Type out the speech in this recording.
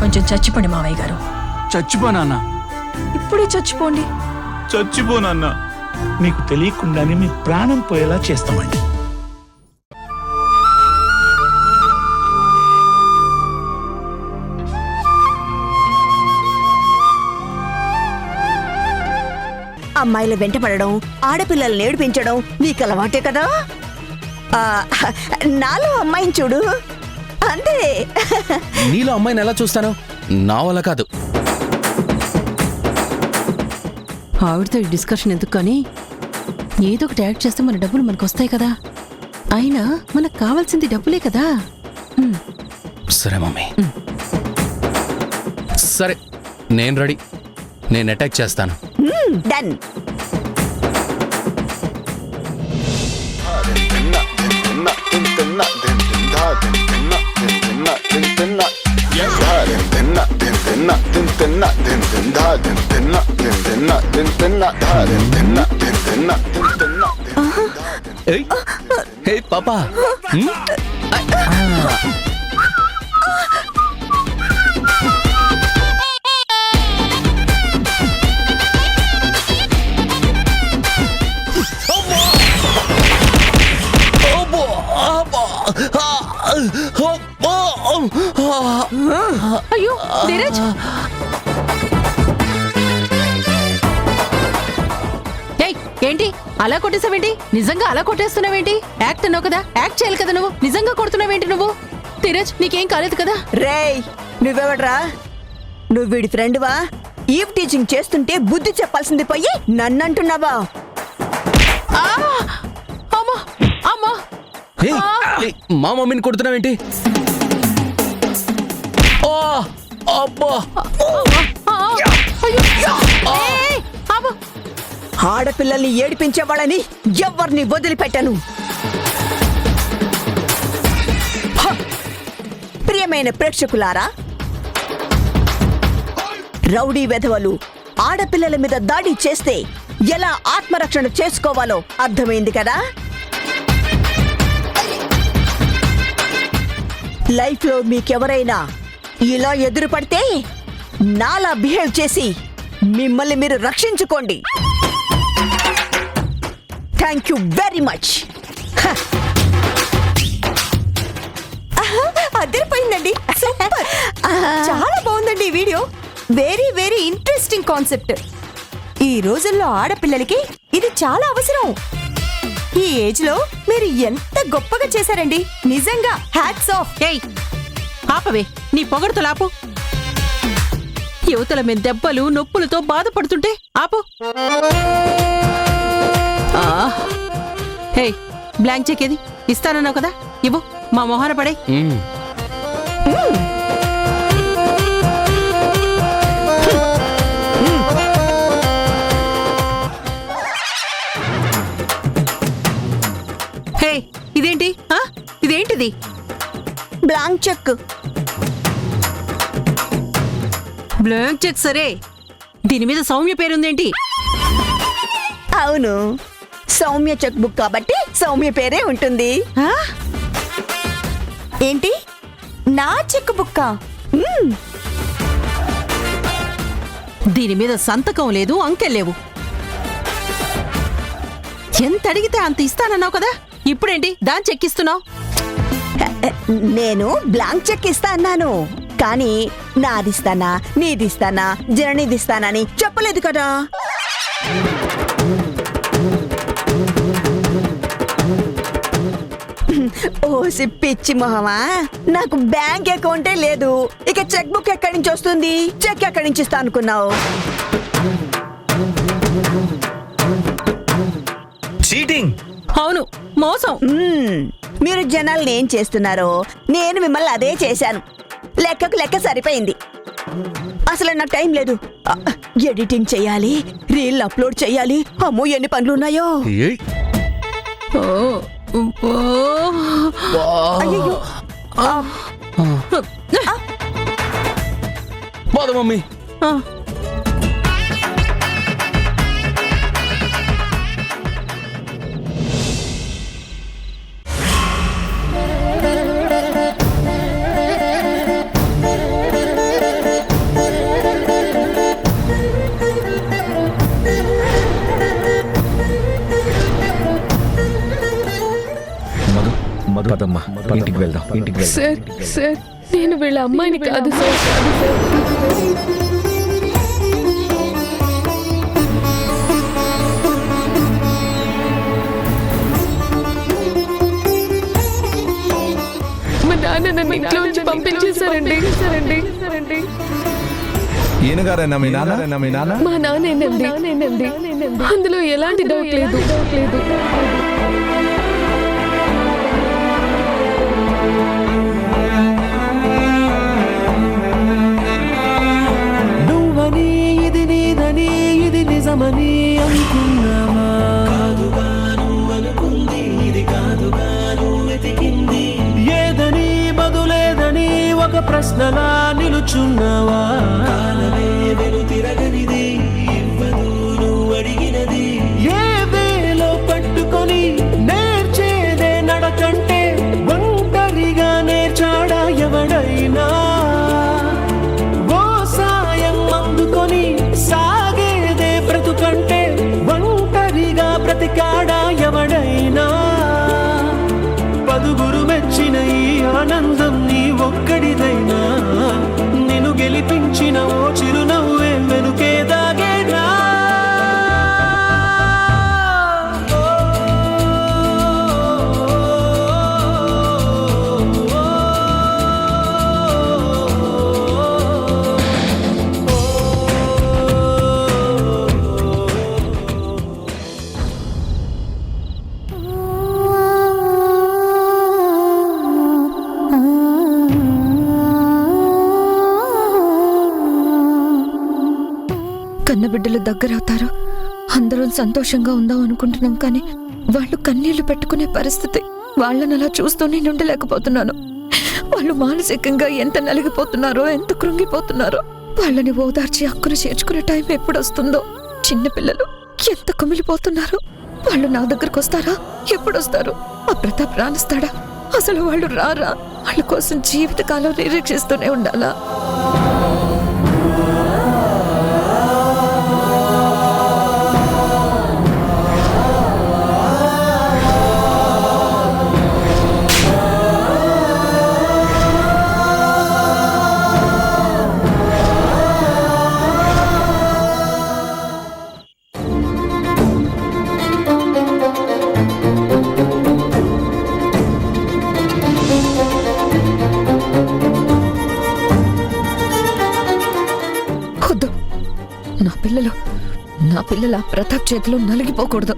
కొంచెం చచ్చిపోండి మావయ్య గారు. చచ్చిపోనా? ఇప్పుడే చచ్చిపోండి. చచ్చిపోనన్నా. మీకు తెలియకుండానే మీ ప్రాణం పోయేలా చేస్తామండి. అమ్మాయిల వెంట పడడం, ఆడపిల్లల్ని ఏడిపించడం నీకు అలవాటే కదా. నాలో అమ్మాయిని చూడు, అంతే. నీలో అమ్మాయిని ఎలా చూస్తాను? నా వల్ల కాదు. ఆవిడతో ఈ డిస్కషన్ ఎందుకు కానీ, ఏదో ఒకటి యాడ్ చేస్తే మన డబ్బులు మనకు వస్తాయి కదా. అయినా మనకు కావాల్సింది డబ్బులే కదా. సరే మమ్మీ, సరే నేను రెడీ. నేను అటాక్ చేస్తాను. డన్. హే పాపా, అయ్యో ధీరజ్, ఏంటి అలా కొట్టేసావేంటి? నిజంగా అలా కొట్టేస్తున్నావేంటి? యాక్ట్ అన్నావు కదా, యాక్ట్ చేయాలి కదా నువ్వు. నిజంగా కొడుతున్నావేంటి నువ్వు? ధీరజ్, నీకేం కాలేదు కదా? రేయ్, నువ్వెవడ్రా? నువ్వు వీడి ఫ్రెండ్వా? ఈవ్ టీచింగ్ చేస్తుంటే బుద్ధి చెప్పాల్సింది పోయి నన్నంటున్నావా? మా మమ్మీని కొడుతున్నావేంటి? ఆడపిల్లల్ని ఏడిపించే వాళ్ళని ఎవరిని వదిలిపెట్టను. ప్రియమైన ప్రేక్షకులారా, రౌడీ వెధవలు ఆడపిల్లల మీద దాడి చేస్తే ఎలా ఆత్మరక్షణ చేసుకోవాలో అర్థమైంది కదా. లైఫ్ లో మీకెవరైనా ఇలా ఎదురుపడితే నాలా బిహేవ్ చేసి మిమ్మల్ని మీరు రక్షించుకోండి. Thank you very much. అదిరిపోయిందండి, చాలా బాగుందండి ఈ వీడియో. Very very interesting concept. ఈ రోజుల్లో ఆడపిల్లలకి ఇది చాలా అవసరం. ఈ ఏజ్ లో మీరు ఎంత గొప్పగా చేశారండి, నిజంగా హ్యాట్స్ ఆఫ్. ఏయ్ ఆపవే, నీ పొగడుతలాపు. యువతల మీద దెబ్బలు నొప్పులతో బాధపడుతుంటే ఆపు. హే, బ్లాంక్ చెక్ ఏది? ఇస్తానన్నావు కదా, ఇవ్వు. మా మొహాన పడే. హే, ఇదేంటి? ఇదేంటిది? Blank cheque. బ్లాంక్ చెక్ సరే, దీని మీద సౌమ్య పేరుందేంటి? అవును, సౌమ్య చెక్ బుక్ కాబట్టి సౌమ్య పేరే ఉంటుంది. ఏంటి, నా చెక్ బుక్క? దీని మీద సంతకం లేదు, అంకెలేవు. ఎంత అడిగితే అంత ఇస్తానన్నావు కదా, ఇప్పుడేంటి దాని చెక్కిస్తున్నావు? నేను బ్లాంక్ చెక్ ఇస్తా అన్నాను, కానీ నాదిస్తానా నీదిస్తానా జననిదిస్తానని చెప్పలేదు కదా. ఓసి పిచ్చి మొహమా, నాకు బ్యాంక్ అకౌంటే లేదు, ఇక చెక్ బుక్ ఎక్కడి నుంచి వస్తుంది? చెక్ ఎక్కడి నుంచి ఇస్తా అనుకున్నావు? చీటింగ్. అవును, మోసం. మీరు జనాల్ని ఏం చేస్తున్నారో నేను మిమ్మల్ని అదే చేశాను. లెక్కకు లెక్క సరిపోయింది. అసలు నాకు టైం లేదు. ఎడిటింగ్ చెయ్యాలి, రీల్ అప్లోడ్ చెయ్యాలి. అమ్మో ఎన్ని పనులున్నాయో. అయ్యో, పోదా మమ్మీ. పదమ్మా ఇంటికి వెళ్దాం ఇంటికి వెళ్దాం. సార్ సార్ నేను వీళ్ళ అమ్మాయిని కాదు సార్. మా నాన్న నన్ను ఇంట్లో నుంచి పంపించేశారండి. ఈయన గారేనా మీ నాన్న? మా నాన్నేనండి. అందులో ఎలాంటి డౌట్ లేదు. నువ్వని ఇది నీదని ఇది నిజమని అనుకున్నావా? ఏదని బదులేదని ఒక ప్రశ్నలా నిలుచున్నావా? ఏ వేలో పట్టుకొని నేర్చేదే నడకంటే ఒంటరిగా నేర్చాడా ఎవడైనా? ఓ సాయం అందుకొని సాగేదే బ్రతుకంటే ఒంటరిగా బ్రతికాడా ఎవడైనా? పదుగురు మెచ్చిన ఈ ఆనందం నీ ఒక్కడిదైనా? నిన్ను గెలిపించిన ఓ చిరునవ్వే వెనుకే దాగేనా? కన్నబిడ్డలు దగ్గరవుతారు, అందరం సంతోషంగా ఉందాం అనుకుంటున్నాం, కానీ వాళ్ళు కన్నీళ్లు పెట్టుకునే పరిస్థితి. వాళ్ళని అలా చూస్తూనే ఉండలేకపోతున్నాను. వాళ్ళు మానసికంగా ఎంత నలిగిపోతున్నారో, ఎంత కృంగిపోతున్నారో. వాళ్ళని ఓదార్చి హక్కును చేర్చుకునే టైం ఎప్పుడొస్తుందో. చిన్నపిల్లలు ఎంత కుమిలిపోతున్నారో. వాళ్ళు నా దగ్గరకు వస్తారా? ఎప్పుడొస్తారు? ఆ ప్రతాప్ రానిస్తాడా? అసలు వాళ్ళు రారా? వాళ్ళ కోసం జీవితకాలం నిరీక్షిస్తూనే ఉండాలా? నా పిల్లలు ప్రతాప్ చేతిలో నలిగిపోకూడదు.